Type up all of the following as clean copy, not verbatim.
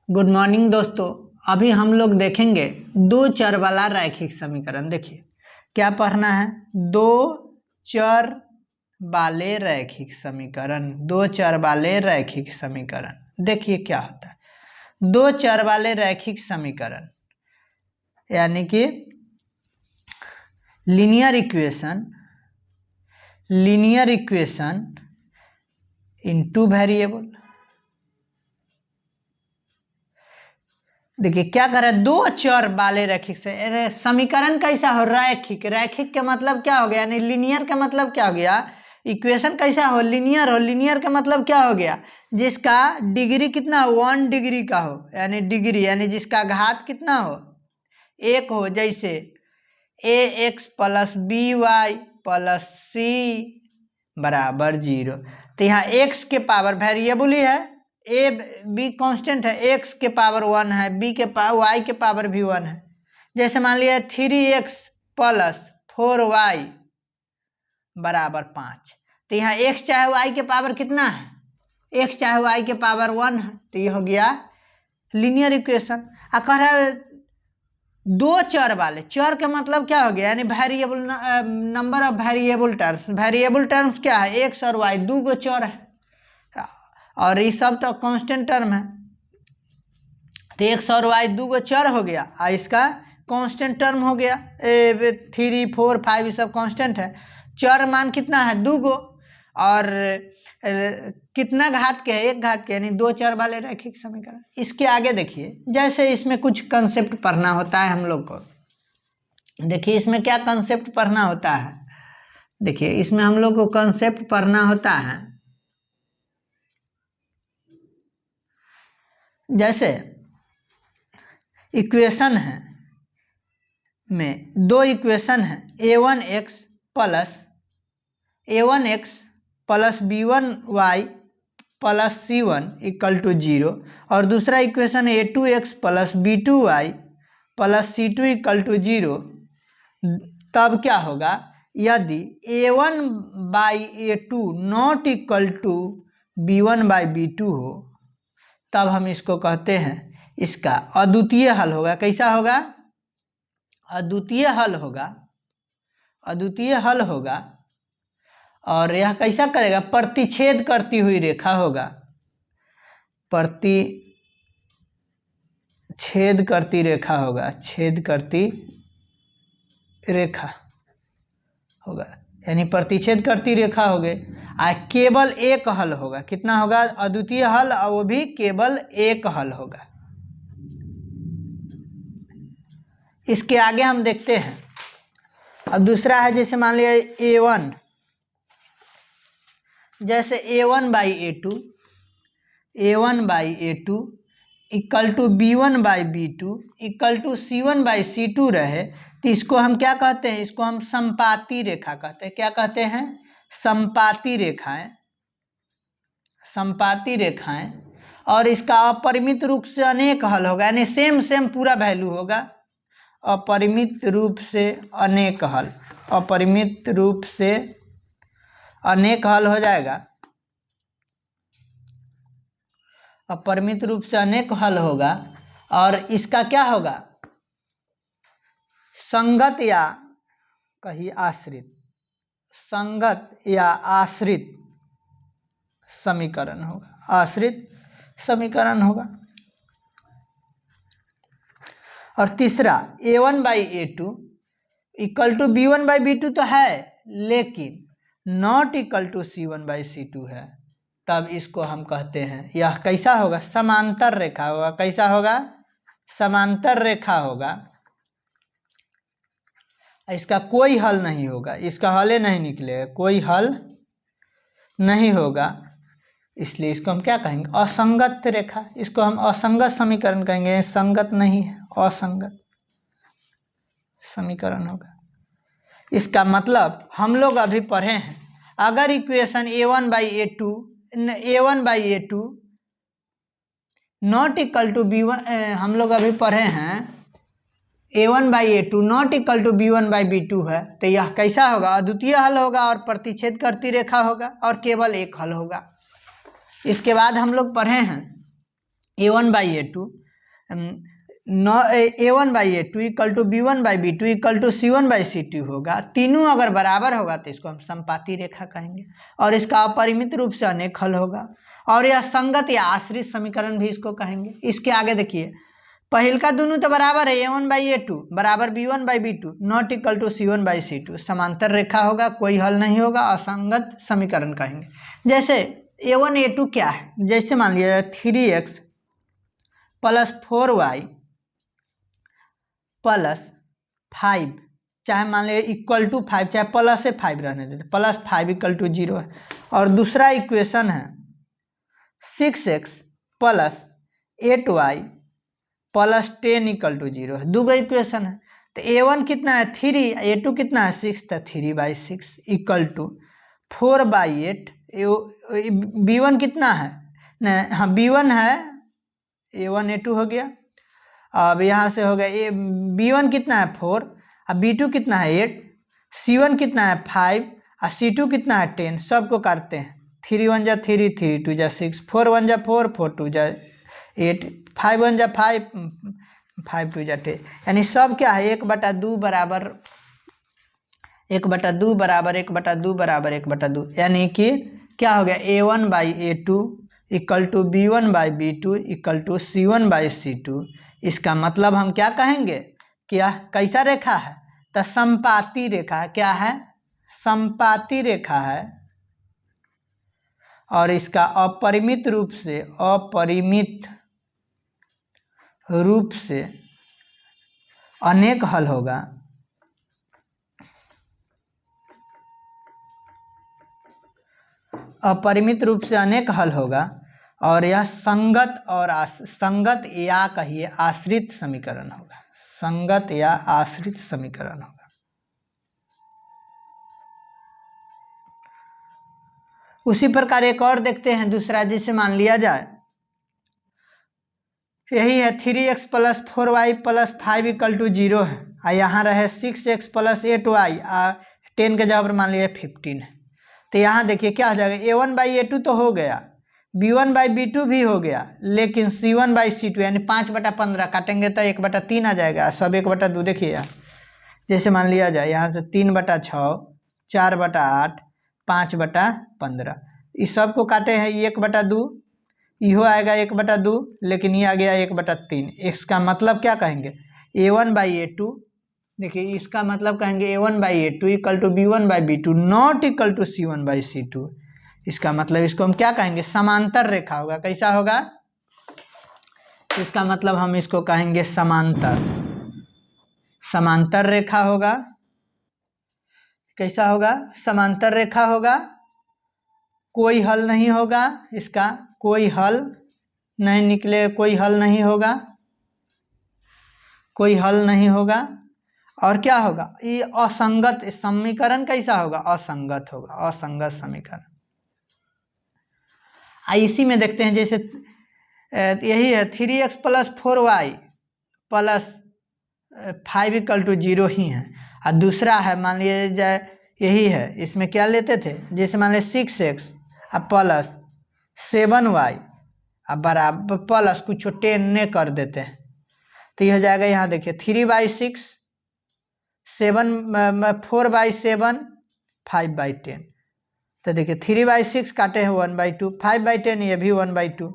Good morning दोस्तों। अभी हम लोग देखेंगे दो चर वाला रैखिक समीकरण। देखिए क्या पढ़ना है, दो चर वाले रैखिक समीकरण। दो चर वाले रैखिक समीकरण देखिए क्या होता है। दो चर वाले रैखिक समीकरण यानी कि linear equation in two variable. देखिए क्या कर रहा है, दो चर वाले रैखिक से समीकरण कैसा हो, रैखिक। रैखिक का मतलब क्या हो गया, यानी लीनियर का मतलब क्या हो गया, इक्वेशन कैसा हो, लीनियर हो। लीनियर का मतलब क्या हो गया, जिसका डिग्री कितना हो, 1 डिग्री का हो, यानी डिग्री यानी जिसका घात कितना हो, 1 हो। जैसे ax plus B Y plus C बराबर 0। तो यहाँ x के पावर वेरिएबल ही है, ए बी कांस्टेंट है, x के पावर 1 है, बी के पावर y के पावर भी 1 है। जैसे मान लिया 3x प्लस 4y बराबर 5। तो यहाँ x चाहे y के पावर कितना है, x चाहे y के पावर 1 है। तो ये हो गया लीनियर इक्वेशन। कह रहा है दो चर वाले, चर का मतलब क्या हो गया, यानी variable, number of variable terms. Variable terms क्या है, एक्स और वाई, दो गो चर है और ये सब तो कांस्टेंट टर्म है। तो एक्स और वाई दो गो चर हो गया और इसका कांस्टेंट टर्म हो गया, 3 4 5 ये सब कांस्टेंट है। चर मान कितना है, दो गो, और कितना घात के है, एक घात के, यानी दो चर वाले रैखिक समीकरण। इसके आगे देखिए, जैसे इसमें कुछ कंसेप्ट पढ़ना होता है हम लोग को। देखिए इसमें क्या कंसेप्ट पढ़ना होता है, देखिए इसमें हम लोग को कंसेप्ट पढ़ना होता है। जैसे इक्वेशन है में दो इक्वेशन है, a1x plus b1y plus c1 equal to 0, और दूसरा equation a2x plus b2y plus c2 equal to 0। तब क्या होगा, यदि a1 by a2 not equal to b1 by b2 हो, तब हम इसको कहते हैं, इसका अद्वितीय हल होगा। कैसा होगा, अद्वितीय हल होगा, अद्वितीय हल होगा। और यह कैसा करेगा, प्रतिच्छेद करती हुई रेखा होगा, प्रतिच्छेद करती रेखा होगा, छेद करती रेखा होगा, यानी प्रतिच्छेद करती रेखा हो गई। केवल एक हल होगा, कितना होगा, अद्वितीय हल, और वो भी केवल एक हल होगा। इसके आगे हम देखते हैं। अब दूसरा है, जैसे मान लिया a1, जैसे a1 by a2 equal to b1 by b2 equal to c1 by c2 रहे, तो इसको हम क्या कहते हैं, इसको हम संपाती रेखा कहते हैं। क्या कहते हैं, संपाती रेखाएं, संपाती रेखाएं। और इसका अपरिमित रूप से अनेक हल होगा, यानी सेम पूरा वैल्यू होगा। अपरिमित रूप से अनेक हल, अपरिमित रूप से अनेक हल हो जाएगा, अपरिमित रूप से अनेक हल होगा। और इसका क्या होगा, संगत या कहीं आश्रित, संगत या आश्रित समीकरण होगा, आश्रित समीकरण होगा। और तीसरा a1 by a2 equal to b1 by b2 तो है, लेकिन not equal to c1 by c2 है, तब इसको हम कहते हैं, यह कैसा होगा, समांतर रेखा होगा। कैसा होगा, समांतर रेखा होगा। इसका कोई हल नहीं होगा, इसका हल नहीं निकलेगा, कोई हल नहीं होगा, इसलिए इसको हम क्या कहेंगे, असंगत रेखा। इसको हम असंगत समीकरण कहेंगे, संगत नहीं है, असंगत समीकरण होगा। इसका मतलब हम लोग अभी पढ़े हैं, अगर equation a1 by a2 not equal to b1, हम लोग अभी पढ़े हैं a1 by a2 not equal to b1 by b2 है, तो यह कैसा होगा, अद्वितीय हल होगा और प्रतिच्छेद करती रेखा होगा और केवल एक हल होगा। इसके बाद हम लोग पढ़े हैं a1/a2 a1/a2 equal to b1/b2 equal to c1/c2 होगा। तीनों अगर बराबर होगा तो इसको हम समपाती रेखा कहेंगे और इसका अपरिमित रूप से अनेक हल होगा और यह संगत या आश्रित समीकरण भी इसको कहेंगे। इसके आगे देखिए, पहल का दोनों तो बराबर है, a1/a2 बराबर b1/b2 not equal to c1/c2, समांतर रेखा होगा, कोई हल नहीं होगा, असंगत समीकरण कहेंगे। जैसे a1 a2 क्या है, जैसे मान लिया 3x प्लस 4y प्लस 5, चाहे मान लिया इक्वल टू 5, चाहे प्लस से 5 रहने देते, प्लस 5 इक्वल टू 0 है। और दूसरा इक्वेशन है 6x plus 8y plus 10 equal to 0 है। दूगो इक्वेशन है, तो a1 कितना है 3, a2 कितना है 6, तो 3/6 इक्वल टू 4/8। b1 कितना है, नहीं हाँ b1 है, a1 a2 हो गया। अब यहाँ से हो गया b1 कितना है 4, अब b2 कितना है 8, c1 कितना है 5 और c2 कितना है 10। सबको काटते हैं, 3 1 जा 3, 3 2 जा 6, 4 1 जा 4, 4 2 जा 8, 5 1 जा 5, 5 2 जा 10। यानी सब क्या है 1/2 बराबर 1/2 बराबर 1/2 बराबर 1/2, यानी कि क्या हो गया a1/a2 equal to b1/b2 equal to c1/c2। इसका मतलब हम क्या कहेंगे, क्या कैसा रेखा है, तो समपाती रेखा। क्या है, समपाती रेखा है और इसका अपरिमित रूप से अनेक हल होगा। अपरिमित रूप से अनेक हल होगा और यह संगत या कहिए आश्रित समीकरण होगा, संगत या आश्रित समीकरण होगा। उसी प्रकार एक और देखते हैं दूसरा, जिसे मान लिया जाए यही है 3x plus 4y plus 5 equal to 0 है और यहाँ रहे 6x प्लस 8y 10 के जगह पर मान लिया 15 है। तो यहाँ देखिए क्या हो जाएगा, a1/a2 तो हो गया, b1/b2 भी हो गया, लेकिन c1/c2 यानी 5/15 काटेंगे तो 1/3 आ जाएगा, सब 1/2। देखिए यहाँ जैसे मान लिया जाए यहाँ से 3/6, 4/8, 5/15, इस सब को काटे हैं 1/2, इहो आएगा 1/2, लेकिन ये आ गया 1/3। इसका मतलब क्या कहेंगे a1/a2, देखिए इसका मतलब कहेंगे a1/a2 equal to b1/b2 not equal to c1/c2। इसका मतलब इसको हम क्या कहेंगे, समांतर रेखा होगा। कैसा होगा, इसका मतलब हम इसको कहेंगे समांतर रेखा होगा। कैसा होगा, समांतर रेखा होगा, कोई हल नहीं होगा, इसका कोई हल नहीं निकले, कोई हल नहीं होगा, कोई हल नहीं होगा। और क्या होगा, ये असंगत समीकरण कैसा होगा, असंगत होगा, असंगत समीकरण। इसी में देखते हैं जैसे यही है 3x plus 4y plus 5 equal to 0 ही है। और दूसरा है मान लिया जाए यही है, इसमें क्या लेते थे, जैसे मान लिया 6x प्लस 7y बराबर प्लस कुछ 10 ने कर देते हैं, तो ये हो जाएगा यहाँ देखिए 3/6, 4/7, 5/10। तो देखिए 3/6 काटे हैं 1/2, 5/10 ये भी 1/2,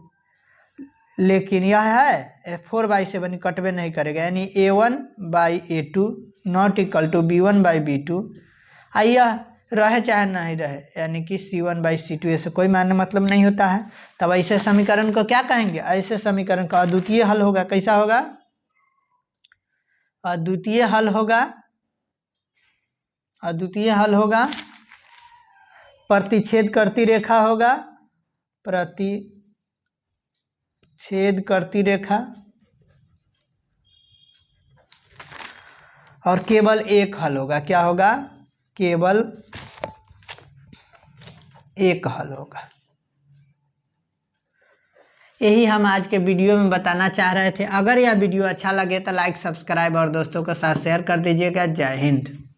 लेकिन यह है 4/7 कटवे नहीं करेगा, यानी a1/a2 not equal to b1/b2। यह रहे चाहे नहीं रहे, यानी कि c1/c2, ऐसे कोई मायने मतलब नहीं होता है। तब ऐसे समीकरण को क्या कहेंगे, ऐसे समीकरण का अद्वितीय हल होगा। कैसा होगा, अद्वितीय हल होगा, अद्वितीय हल होगा, प्रतिच्छेद करती रेखा होगा, प्रतिच्छेद करती रेखा, और केवल एक हल होगा। क्या होगा, केवल एक हल होगा। यही हम आज के वीडियो में बताना चाह रहे थे। अगर यह वीडियो अच्छा लगे तो लाइक, सब्सक्राइब और दोस्तों के साथ शेयर कर दीजिएगा। जय हिंद।